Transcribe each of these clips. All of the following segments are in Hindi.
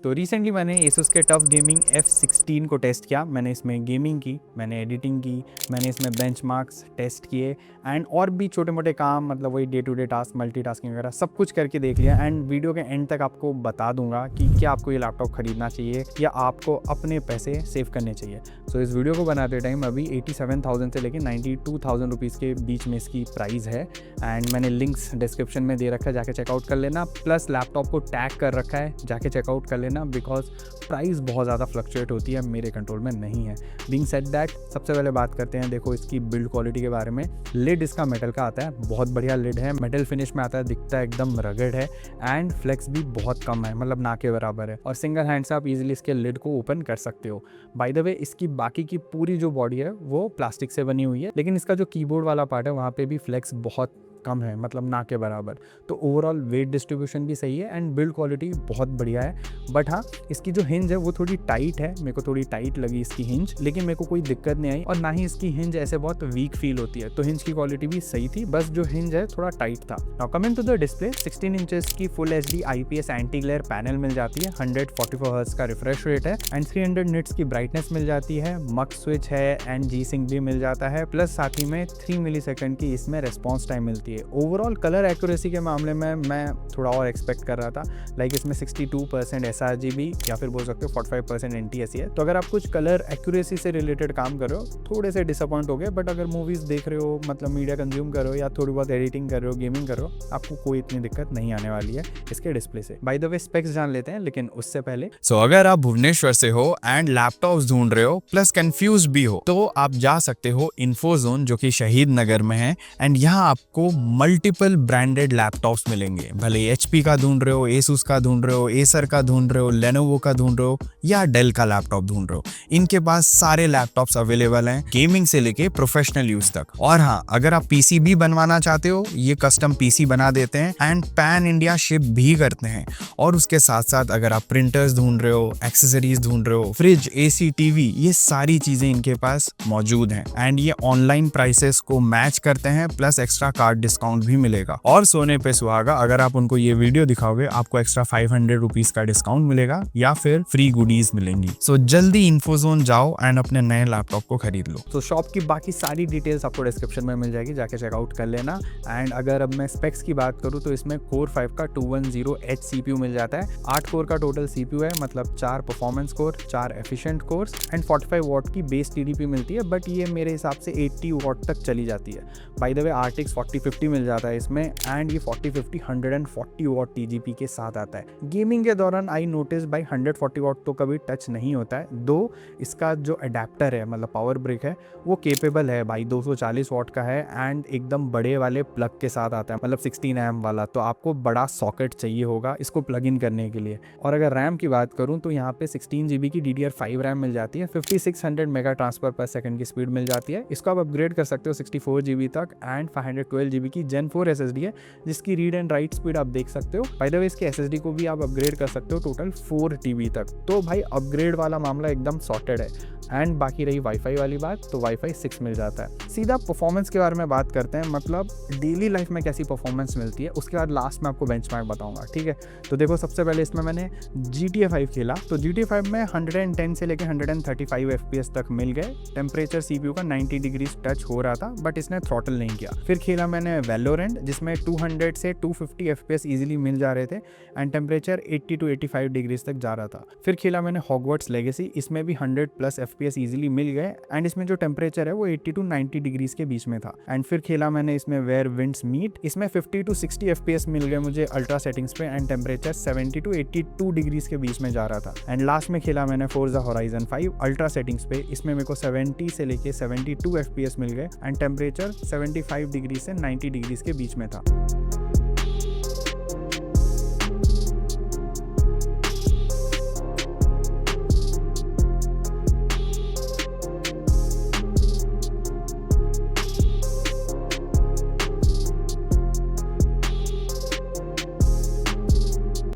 तो रिसेंटली मैंने Asus के टफ गेमिंग F16 को टेस्ट किया। मैंने इसमें गेमिंग की, मैंने एडिटिंग की, मैंने इसमें बेंचमार्क्स टेस्ट किए एंड और भी छोटे मोटे काम, मतलब वही day to day task, multitasking वगैरह सब कुछ करके देख लिया। एंड वीडियो के एंड तक आपको बता दूंगा कि क्या आपको ये लैपटॉप खरीदना चाहिए या आपको अपने पैसे सेव करने चाहिए। सो इस वीडियो को बनाते टाइम अभी 87,000 से लेकर 92,000 रुपीज़ के बीच में इसकी प्राइस है। एंड मैंने लिंक्स डिस्क्रिप्शन में दे रखा है, जाके चेकआउट कर लेना। प्लस लैपटॉप को टैग कर रखा है, जाके चेकआउट कर लेना, बिकॉज प्राइस बहुत ज़्यादा फ्लक्चुएट होती है, मेरे कंट्रोल में नहीं है। बीइंग सेड दैट, सबसे पहले बात करते हैं देखो इसकी बिल्ड क्वालिटी के बारे में। लिड इसका मेटल का आता है, बहुत बढ़िया लिड है, मेटल फिनिश में आता है, दिखता है एकदम रगड़ है एंड फ्लेक्स भी बहुत कम है, मतलब ना के बराबर है। और सिंगल हैंड से आप इजीली इसके लिड को ओपन कर सकते हो। बाय द वे, इसकी बाकी की पूरी जो बॉडी है वो प्लास्टिक से बनी हुई है, लेकिन इसका जो कीबोर्ड वाला पार्ट है वहाँ पे भी फ्लेक्स बहुत कम है, मतलब ना के बराबर। तो ओवरऑल वेट डिस्ट्रीब्यूशन भी सही है एंड बिल्ड क्वालिटी बहुत बढ़िया है। बट हाँ, इसकी जो हिंज है वो थोड़ी टाइट है, मेरे को थोड़ी टाइट लगी इसकी हिंज, लेकिन मेरे को कोई दिक्कत नहीं आई और ना ही इसकी हिंज ऐसे बहुत वीक फील होती है। तो हिंज की क्वालिटी भी सही थी, बस जो हिंज है थोड़ा टाइट था। Now coming to the display, 16 inches की full HD IPS anti glare panel मिल जाती है, 144 हर्ट्ज का रिफ्रेश रेट है एंड 300 निट्स की ब्राइटनेस मिल जाती है। मक स्विच है एंड G Sync भी मिल जाता है, प्लस साथ ही में 3 मिलीसेकंड की इसमें रेस्पॉन्स टाइम मिलती है। ओवरऑल कलर एक्यूरेसी के मामले में मैं थोड़ा और एक्सपेक्ट कर रहा था, लाइक इसमें 62% sRGB या फिर बोल सकते हो 45% NTSC है। तो अगर आप कुछ कलर एक्यूरेसी से रिलेटेड काम कर रहे हो, थोड़े से डिसअपॉइंट हो गए। बट अगर मूवीज देख रहे हो, मतलब मीडिया कंज्यूम कर रहे हो या थोड़ी बहुत एडिटिंग कर रहे हो, गेमिंग कर रहे हो, आपको कोई इतनी दिक्कत नहीं आने वाली है इसके डिस्प्ले से। बाय द वे, स्पेक्स जान लेते हैं, लेकिन उससे पहले अगर आप भुवनेश्वर से हो एंड लैपटॉप्स ढूंढ रहे हो प्लस कंफ्यूज भी हो, तो आप जा सकते हो इन्फोजोन, जो कि शहीद नगर में है। एंड यहाँ आपको मल्टीपल ब्रांडेड लैपटॉप्स मिलेंगे, भले HP का ढूंढ रहे हो, Asus का ढूंढ रहे हो, Acer का ढूंढ रहे हो, Lenovo का ढूंढ रहे हो या डेल का लैपटॉप ढूंढ रहे हो, इनके पास सारे लैपटॉप्स अवेलेबल हैं, गेमिंग से लेके प्रोफेशनल यूज तक। और हाँ, अगर आप PC भी बनवाना चाहते हो, ये कस्टम PC बना देते हैं एंड पैन इंडिया शिप भी करते हैं। और उसके साथ साथ अगर आप प्रिंटर्स ढूंढ रहे हो, एक्सेसरीज ढूंढ रहे हो, फ्रिज, AC, TV, ये सारी चीजें इनके पास मौजूद हैं एंड ये ऑनलाइन प्राइसेस को मैच करते हैं, प्लस एक्स्ट्रा कार्ड डिस्काउंट भी मिलेगा। और सोने पे सुहागा, अगर आप उनको ये वीडियो दिखाओगे आपको एक्स्ट्रा 500 रुपीज का डिस्काउंट मिलेगा या फिर फ्री गुडीज मिलेंगी। सो जल्दी इन्फोजोन जाओ एंड अपने नए लैपटॉप को खरीद लो। तो शॉप की बाकी सारी डिटेल्स आपको डिस्क्रिप्शन में मिल जाएगी, जाके चेकआउट कर लेना। एंड अगर अब मैं स्पेक्स की बात करूँ तो इसमें कोर 5 का 210H CPU मिल जाता है। 8 कोर का टोटल CPU है, मतलब 4 performance core, 4 efficient course and 45 what की बेस TDP मिलती है। बट ये मेरे हिसाब से 80 वॉट तक चली जाती है। बाय द वे, RTX 4050 मिल जाता है इसमें एंड ये 4050 140 वॉट TGP के साथ आता है। गेमिंग के दौरान आई नोटिस भाई 140 वॉट तो कभी टच नहीं होता है, दो इसका जो अडेप्टर है, मतलब पावर ब्रिक है, वो केपेबल है भाई, 240 वॉट का है एंड एकदम बड़े वाले प्लग के साथ आता है, मतलब 16 एम वाला। तो आपको बड़ा सॉकेट चाहिए होगा इसको प्लग इन करने के लिए। और अगर रैम की बात करूं तो यहाँ पे 16 GB की DDR5 रैम मिल जाती है, 5600 मेगा ट्रांसफर पर सेकंड की स्पीड मिल जाती है। इसको आप अपग्रेड कर सकते हो 64 GB तक एंड 512 GB की Gen 4 SSD है, जिसकी रीड एंड राइट स्पीड आप देख सकते हो। बाय द वे, इसके SSD को भी आप अपग्रेड कर सकते हो टोटल 4 TB तक। तो भाई अपग्रेड वाला मामला एकदम सॉर्टेड है। एंड बाकी रही वाईफाई वाली बात, तो वाईफाई 6 मिल जाता है। सीधा परफॉर्मेंस के बारे में बात करते हैं, मतलब डेली लाइफ में कैसी परफॉर्मेंस मिलती है, उसके बाद लास्ट में आपको बेंचमार्क बताऊंगा, ठीक है। तो देखो, सबसे पहले इसमें मैंने GTA 5 खेला, तो GTA 5 में 110 से लेकर 135 FPS तक मिल गए। टेम्परेचर CPU का 90 डिग्री टच हो रहा था, बट इसने थ्रॉटल नहीं किया। फिर खेला मैंने वैलोरेंट, जिसमें 200 से 250 FPS इजीली मिल जा रहे थे एंड टेम्परेचर 80 to 85 डिग्रीज तक जा रहा था। फिर खेला मैंने हॉगवर्ट्स लेगेसी, इसमें भी 100+ FPS इजीली मिल गए एंड इसमें जो टेम्परेचर है वो 80 to 90 डिग्रीज के बीच में था। एंड फिर खेला मैंने इसमें वेयर विंड्स मीट, इसमें 50 to 60 FPS मिल गए मुझे अल्ट्रा सेटिंग्स पे एंड टेम्परेचर 70 to 82 डिग्रीज के बीच में जा रहा था। एंड लास्ट में खेला मैंने फोर्जा होराइजन 5 अल्ट्रा सेटिंग्स पे, इसमें मेरे को 70 से लेके 72 FPS मिल गए एंड टेम्परेचर 75 डिग्री से 90 डिग्रीज के बीच में था।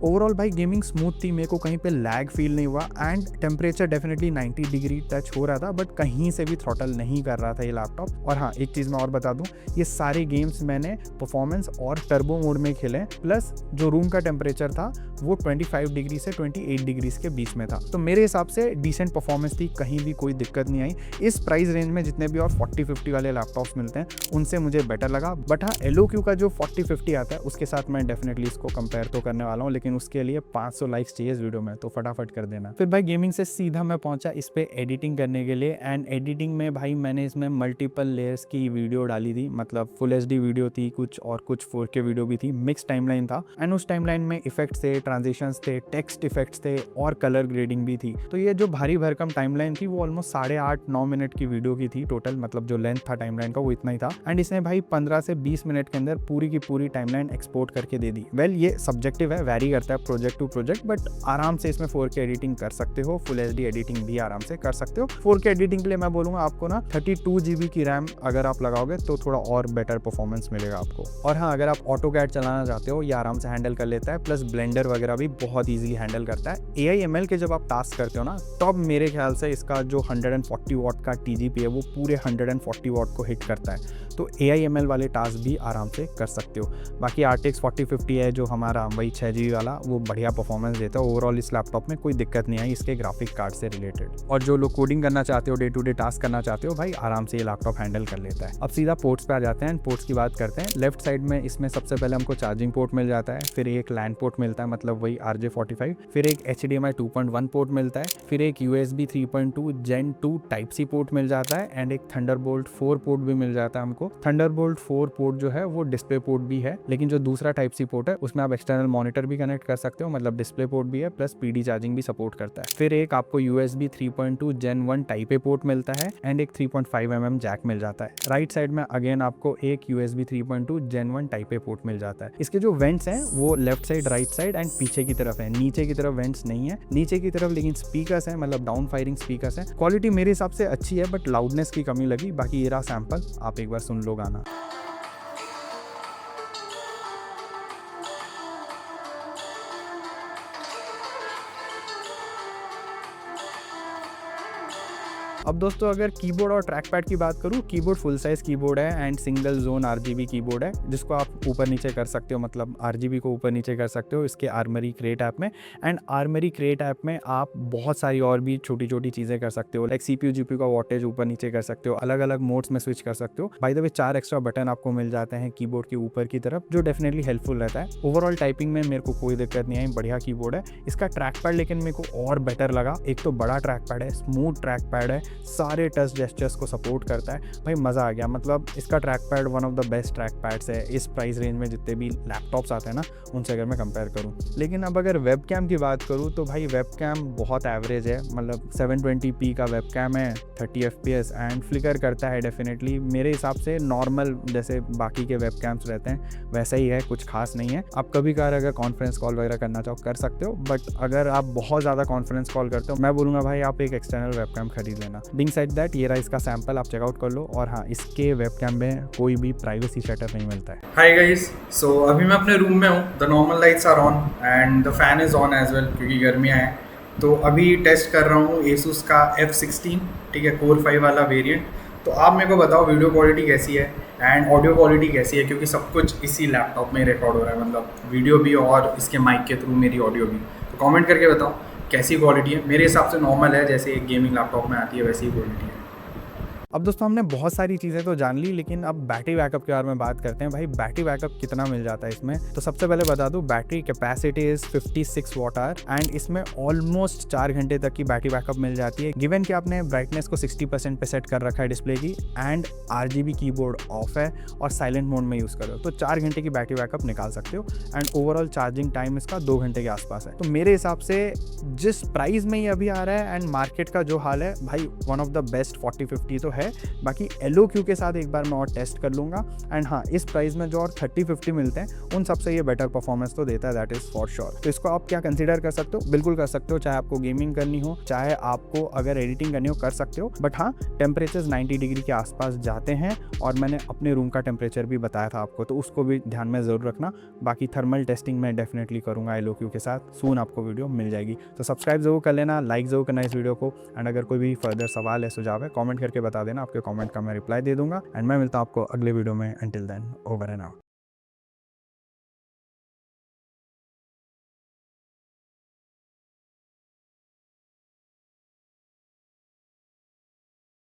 ओवरऑल भाई गेमिंग स्मूथ थी, मेरे को कहीं पे लैग फील नहीं हुआ and temperature definitely 90 degree touch हो रहा था, बट कहीं से भी थ्रॉटल नहीं कर रहा था ये लैपटॉप। और हाँ, एक चीज़ मैं और बता दूं, ये सारे गेम्स मैंने परफॉर्मेंस और टर्बो मोड में खेले, प्लस जो रूम का टेम्परेचर था वो 25 डिग्री से 28 डिग्री के बीच में था। तो मेरे हिसाब से डिसेंट परफॉर्मेंस थी, कहीं भी कोई दिक्कत नहीं आई। इस प्राइस रेंज में जितने भी और 40-50 वाले लैपटॉप्स मिलते हैं उनसे मुझे बेटर लगा। बट हाँ, LOQ का जो 4050 आता है उसके साथ मैं डेफिनेटली इसको कंपेयर तो करने वाला हूँ, लेकिन उसके लिए 500 लाइक्स चाहिए इस वीडियो में, तो फटाफट कर देना। फिर भाई गेमिंग से सीधा मैं पहुंचा इस पे एडिटिंग करने के लिए। एंड एडिटिंग में भाई मैंने इसमें मल्टीपल लेयर्स की वीडियो डाली थी, मतलब फुल HD वीडियो थी कुछ और कुछ 4K वीडियो भी थी, मिक्स टाइमलाइन था। एंड उस टाइमलाइन में इफेक्ट्स थे, ट्रांजिशंस थे, टेक्स्ट इफेक्ट्स थे और कलर ग्रेडिंग भी थी। तो ये जो भारी भरकम टाइमलाइन थी वो ऑलमोस्ट 8.5-9 मिनट की वीडियो की थी टोटल, मतलब जो लेंथ था टाइमलाइन का वो इतना ही था। एंड इसने भाई 15 से 20 मिनट के अंदर पूरी की पूरी टाइमलाइन एक्सपोर्ट करके दे दी। वेल ये सब्जेक्टिव है, वैरी करता है प्रोजेक्ट टू प्रोजेक्ट, बट आराम से इसमें 4K एडिटिंग कर सकते हो, फुल HD एडिटिंग भी आराम से कर सकते हो। 4K एडिटिंग के लिए मैं बोलूँगा आपको ना 32 GB की रैम अगर आप लगाओगे तो थोड़ा और बेटर परफॉर्मेंस मिलेगा आपको। और हाँ, अगर आप AutoCAD चलाना चाहते हो ये आराम से हैंडल कर लेता है, प्लस ब्लेंडर वगैरह भी बहुत ईजिली हैंडल करता है। AI/ML के जब आप टास्क करते हो ना, तब मेरे ख्याल से इसका जो 140 वाट का TGP है वो पूरे 140 वाट को हिट करता है, तो AI/ML वाले टास्क भी आराम से कर सकते हो। बाकी RTX 4050 है जो हमारा वही 6 GB वाला, वो बढ़िया परफॉर्मेंस देता है। ओवरऑल इस लैपटॉप में कोई दिक्कत नहीं आई इसके ग्राफिक कार्ड से रिलेटेड। और जो लोग कोडिंग करना चाहते हो, डे टू डे टास्क करना चाहते हो, भाई आराम से ये लैपटॉप हैंडल कर लेता है। अब सीधा पोर्ट्स पे आ जाते हैं, पोर्ट्स की बात करते हैं। लेफ्ट साइड में इसमें सबसे पहले हमको चार्जिंग पोर्ट मिल जाता है, फिर एक लैन पोर्ट मिलता है, मतलब वही RJ45, फिर एक HDMI 2.1 पोर्ट मिलता है, फिर एक USB 3.2 Gen 2 Type-C पोर्ट मिल जाता है, एंड एक Thunderbolt 4 पोर्ट भी मिल जाता है हमको। Thunderbolt 4 पोर्ट जो है वो डिस्प्ले पोर्ट भी है, लेकिन जो दूसरा Type-C पोर्ट है उसमें आप एक्सटर्नल मॉनिटर भी कनेक्ट कर सकते हो, मतलब डिस्प्ले पोर्ट भी है, प्लस PD चार्जिंग भी सपोर्ट करता है। फिर एक आपको USB 3.2 Gen 1 Type-A पोर्ट मिलता है, एंड एक 3.5 mm जैक मिल जाता है। राइट साइड में अगेन आपको एक USB 3.2 Gen 1 Type-A पोर्ट मिल जाता है। इसके जो वेंट्स हैं वो left side, right side and पीछे की तरफ है, नीचे की तरफ वेंट्स नहीं है। नीचे की तरफ लेकिन स्पीकर्स हैं, मतलब डाउन फायरिंग स्पीकर्स हैं। क्वालिटी मेरे हिसाब से अच्छी है, बट लाउडनेस की कमी लगी। बाकी ये रहा सैंपल, आप एक बार सुन लो गाना। अब दोस्तों अगर कीबोर्ड और ट्रैक पैड की बात करूँ, कीबोर्ड फुल साइज कीबोर्ड है and single zone RGB keyboard है, जिसको आप ऊपर नीचे कर सकते हो, मतलब RGB को ऊपर नीचे कर सकते हो इसके आर्मरी क्रिएट ऐप में। एंड आर्मरी क्रिएट ऐप में आप बहुत सारी और भी छोटी छोटी चीज़ें कर सकते हो, लाइक CPU GPU का वॉटेज ऊपर नीचे कर सकते हो, अलग अलग मोड्स में स्विच कर सकते हो। By the way 4 extra button आपको मिल जाते हैं कीबोर्ड के ऊपर की तरफ, जो डेफिनेटली हेल्पफुल रहता है। ओवरऑल टाइपिंग में मेरे को कोई दिक्कत नहीं आई, बढ़िया कीबोर्ड है। इसका ट्रैक पैड लेकिन मेरे को और बेटर लगा। एक तो बड़ा ट्रैक पैड है, स्मूथ ट्रैक पैड है, सारे टच जेस्चर्स को सपोर्ट करता है, भाई मज़ा आ गया। मतलब इसका track pad one of the best track pads है इस प्राइस रेंज में, जितने भी लैपटॉप्स आते हैं ना उनसे अगर मैं कंपेयर करूं। लेकिन अब अगर वेब कैम की बात करूं तो भाई वेब कैम बहुत एवरेज है, मतलब 720p का वेब कैम है, 30 FPS एंड फ्लिकर करता है डेफिनेटली। मेरे हिसाब से नॉर्मल जैसे बाकी के वेब कैम्स रहते हैं वैसा ही है, कुछ खास नहीं है। आप कभी कभार अगर कॉन्फ्रेंस कॉल वगैरह करना चाहो कर सकते हो, बट अगर आप बहुत ज़्यादा कॉन्फ्रेंस कॉल करते हो, मैं बोलूँगा भाई आप एक एक्सटर्नल वेब कैम खरीद लेना। बिंग साइड दैट ये रहा इसका सैंपल, आप चेकआउट कर लो। और हाँ, इसके वेबकैम में कोई भी प्राइवेसी सेटअप नहीं मिलता है। हाय गाइस, सो अभी मैं अपने रूम में हूँ। The normal lights are on and the fan is on as well, क्योंकि गर्मियाँ हैं। तो अभी टेस्ट कर रहा हूँ Asus का F16, ठीक है, Core 5 वाला वेरिएंट। तो आप मेरे को बताओ वीडियो क्वालिटी कैसी है एंड ऑडियो क्वालिटी कैसी है, क्योंकि सब कुछ इसी लैपटॉप में रिकॉर्ड हो रहा है, मतलब वीडियो भी और इसके माइक के थ्रू मेरी ऑडियो भी। तो कमेंट करके बताओ कैसी क्वालिटी है। मेरे हिसाब से नॉर्मल है, जैसे एक गेमिंग लैपटॉप में आती है वैसी ही क्वालिटी है। अब दोस्तों हमने बहुत सारी चीज़ें तो जान ली, लेकिन अब बैटरी बैकअप के बारे में बात करते हैं। भाई बैटरी बैकअप कितना मिल जाता है इसमें, तो सबसे पहले बता दूं battery capacity is 56 watt hour and इसमें ऑलमोस्ट 4 घंटे तक की बैटरी बैकअप मिल जाती है, गिवन कि आपने ब्राइटनेस को 60% पे सेट कर रखा है डिस्प्ले की एंड RGB कीबोर्ड ऑफ है और साइलेंट मोड में यूज़ करो तो 4 घंटे की बैटरी बैकअप निकाल सकते हो। एंड ओवरऑल चार्जिंग टाइम इसका 2 घंटे के आसपास है। तो मेरे हिसाब से जिस प्राइस में ये अभी आ रहा है एंड मार्केट का जो हाल है, भाई वन ऑफ द बेस्ट 4050 तो है। है। बाकी LOQ के साथ एक बार मैं और टेस्ट कर लूँगा। एंड हाँ, इस प्राइस में जो और 30-50 मिलते हैं उन सबसे ये बेटर परफॉर्मेंस तो देता है, दैट इज़ फॉर श्योर। तो इसको आप क्या कंसिडर कर सकते हो? बिल्कुल कर सकते हो, चाहे आपको गेमिंग करनी हो, चाहे आपको अगर एडिटिंग करनी हो, कर सकते हो। बट हाँ, टेम्परेचर्स 90 डिग्री के आसपास जाते हैं और मैंने अपने रूम का टेम्परेचर भी बताया था आपको, तो उसको भी ध्यान में ज़रूर रखना। बाकी थर्मल टेस्टिंग मैं डेफिनेटली करूँगा LOQ के साथ, सून आपको वीडियो मिल जाएगी। तो सब्सक्राइब ज़रूर कर लेना, लाइक ज़रूर करना इस वीडियो को। एंड अगर कोई भी फर्दर सवाल है, सुझाव है, कमेंट करके बता देना, आपके कमेंट का मैं रिप्लाई दे दूंगा। एंड मैं मिलता हूँ आपको अगले वीडियो में। Until then, over and out.